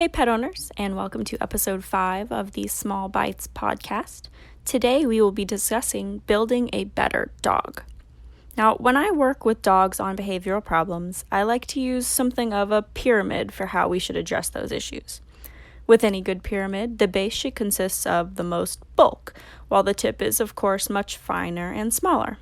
Hey pet owners, and welcome to episode 5 of the Small Bytes podcast. Today we will be discussing building a better dog. Now, when I work with dogs on behavioral problems, I like to use something of a pyramid for how we should address those issues. With any good pyramid, the base should consist of the most bulk, while the tip is, of course, much finer and smaller.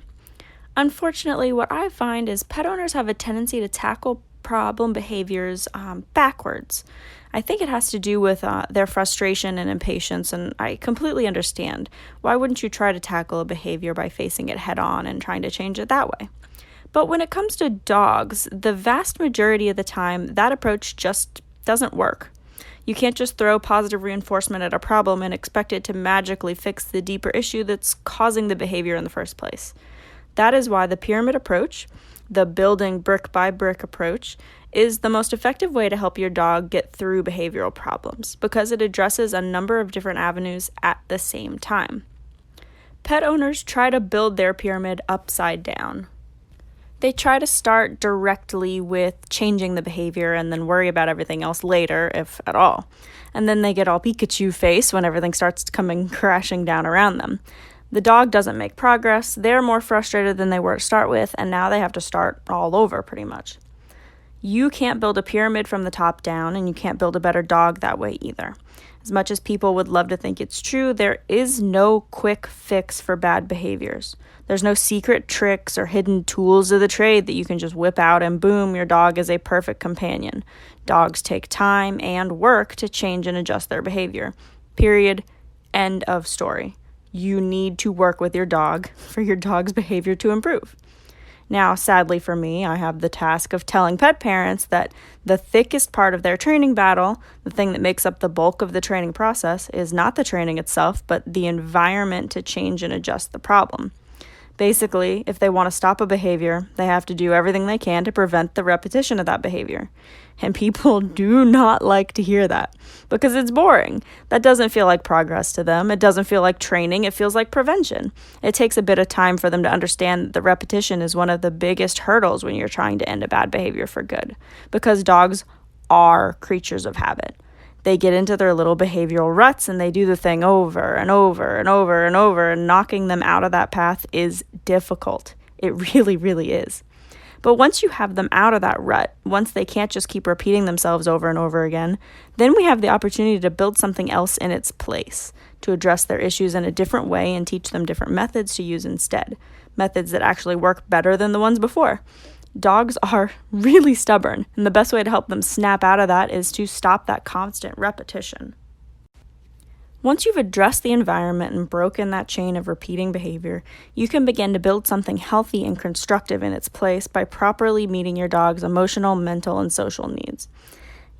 Unfortunately, what I find is pet owners have a tendency to tackle problem behaviors backwards. I think it has to do with their frustration and impatience, and I completely understand. Why wouldn't you try to tackle a behavior by facing it head on and trying to change it that way? But when it comes to dogs, the vast majority of the time, that approach just doesn't work. You can't just throw positive reinforcement at a problem and expect it to magically fix the deeper issue that's causing the behavior in the first place. That is why the pyramid approach, the building brick by brick approach, is the most effective way to help your dog get through behavioral problems because it addresses a number of different avenues at the same time. Pet owners try to build their pyramid upside down. They try to start directly with changing the behavior and then worry about everything else later, if at all. And then they get all Pikachu face when everything starts coming crashing down around them. The dog doesn't make progress, they're more frustrated than they were to start with, and now they have to start all over pretty much. You can't build a pyramid from the top down, and you can't build a better dog that way either. As much as people would love to think it's true, there is no quick fix for bad behaviors. There's no secret tricks or hidden tools of the trade that you can just whip out and boom, your dog is a perfect companion. Dogs take time and work to change and adjust their behavior. Period. End of story. You need to work with your dog for your dog's behavior to improve. Now, sadly for me, I have the task of telling pet parents that the thickest part of their training battle, the thing that makes up the bulk of the training process, is not the training itself, but the environment to change and adjust the problem. Basically, if they want to stop a behavior, they have to do everything they can to prevent the repetition of that behavior. And people do not like to hear that because it's boring. That doesn't feel like progress to them. It doesn't feel like training. It feels like prevention. It takes a bit of time for them to understand that the repetition is one of the biggest hurdles when you're trying to end a bad behavior for good, because dogs are creatures of habit. They get into their little behavioral ruts and they do the thing over and over and over and over, and knocking them out of that path is difficult. It really, really is. But once you have them out of that rut, once they can't just keep repeating themselves over and over again, then we have the opportunity to build something else in its place, to address their issues in a different way and teach them different methods to use instead, methods that actually work better than the ones before. Dogs are really stubborn, and the best way to help them snap out of that is to stop that constant repetition. Once you've addressed the environment and broken that chain of repeating behavior, you can begin to build something healthy and constructive in its place by properly meeting your dog's emotional, mental, and social needs.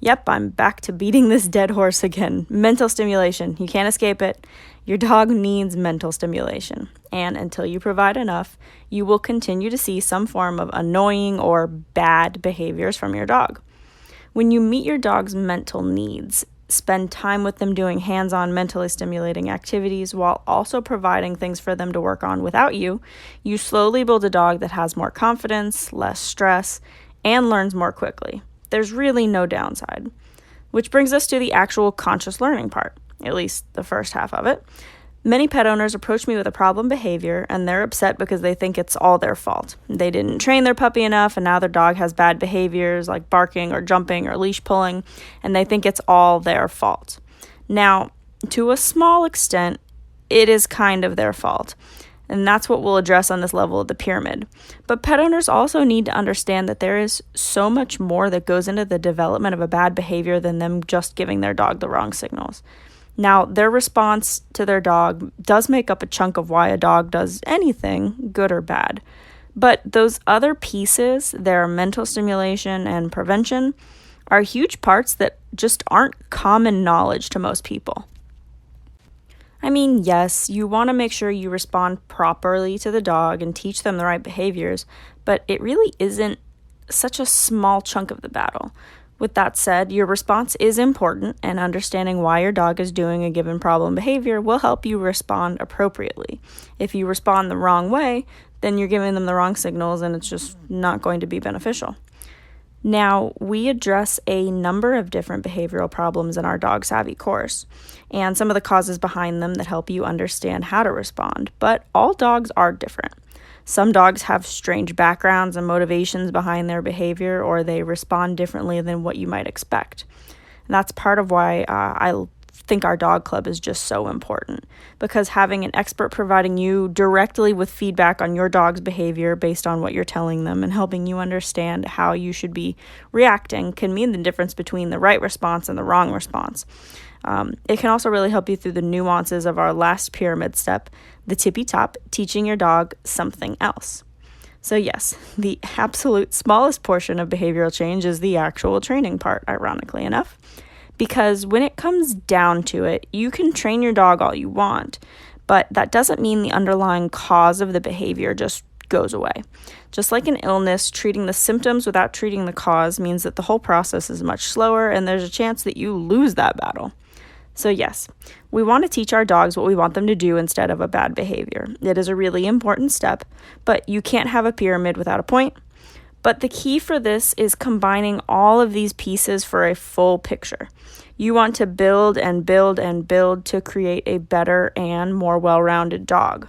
Yep, I'm back to beating this dead horse again. Mental stimulation. You can't escape it. Your dog needs mental stimulation. And until you provide enough, you will continue to see some form of annoying or bad behaviors from your dog. When you meet your dog's mental needs, spend time with them doing hands-on mentally stimulating activities while also providing things for them to work on without you, you slowly build a dog that has more confidence, less stress, and learns more quickly. There's really no downside. Which brings us to the actual conscious learning part, at least the first half of it. Many pet owners approach me with a problem behavior and they're upset because they think it's all their fault. They didn't train their puppy enough and now their dog has bad behaviors like barking or jumping or leash pulling, and they think it's all their fault. Now, to a small extent, it is kind of their fault. And that's what we'll address on this level of the pyramid. But pet owners also need to understand that there is so much more that goes into the development of a bad behavior than them just giving their dog the wrong signals. Now, their response to their dog does make up a chunk of why a dog does anything, good or bad. But those other pieces, their mental stimulation and prevention, are huge parts that just aren't common knowledge to most people. I mean, yes, you want to make sure you respond properly to the dog and teach them the right behaviors, but it really isn't such a small chunk of the battle. With that said, your response is important, and understanding why your dog is doing a given problem behavior will help you respond appropriately. If you respond the wrong way, then you're giving them the wrong signals and it's just not going to be beneficial. Now, we address a number of different behavioral problems in our Dog Savvy course, and some of the causes behind them that help you understand how to respond, but all dogs are different. Some dogs have strange backgrounds and motivations behind their behavior, or they respond differently than what you might expect. And that's part of why I think our dog club is just so important, because having an expert providing you directly with feedback on your dog's behavior based on what you're telling them and helping you understand how you should be reacting can mean the difference between the right response and the wrong response. It can also really help you through the nuances of our last pyramid step, the tippy top, teaching your dog something else. So yes, the absolute smallest portion of behavioral change is the actual training part, ironically enough. Because when it comes down to it, you can train your dog all you want, but that doesn't mean the underlying cause of the behavior just goes away. Just like an illness, treating the symptoms without treating the cause means that the whole process is much slower and there's a chance that you lose that battle. So yes, we want to teach our dogs what we want them to do instead of a bad behavior. It is a really important step, but you can't have a pyramid without a point. But the key for this is combining all of these pieces for a full picture. You want to build and build and build to create a better and more well-rounded dog.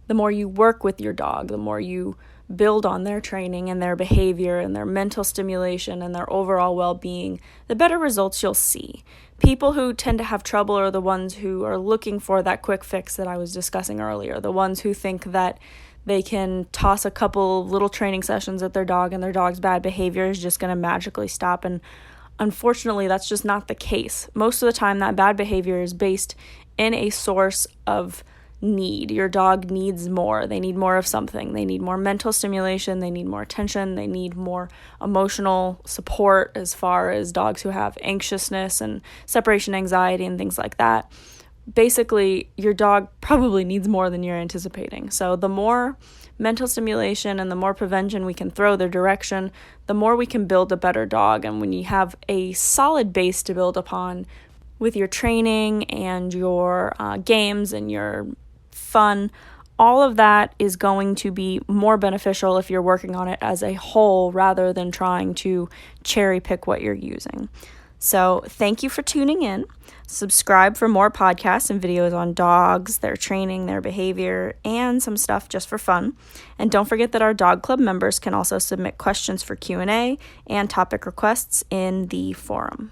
The more you work with your dog, the more you build on their training and their behavior and their mental stimulation and their overall well-being, the better results you'll see. People who tend to have trouble are the ones who are looking for that quick fix that I was discussing earlier, the ones who think that they can toss a couple little training sessions at their dog and their dog's bad behavior is just going to magically stop. And unfortunately, that's just not the case. Most of the time, that bad behavior is based in a source of need. Your dog needs more. They need more of something. They need more mental stimulation. They need more attention. They need more emotional support as far as dogs who have anxiousness and separation anxiety and things like that. Basically, your dog probably needs more than you're anticipating. So the more mental stimulation and the more prevention we can throw their direction, the more we can build a better dog. And when you have a solid base to build upon with your training and your games and your fun, all of that is going to be more beneficial if you're working on it as a whole rather than trying to cherry pick what you're using. So thank you for tuning in. Subscribe for more podcasts and videos on dogs, their training, their behavior, and some stuff just for fun. And don't forget that our dog club members can also submit questions for Q&A and topic requests in the forum.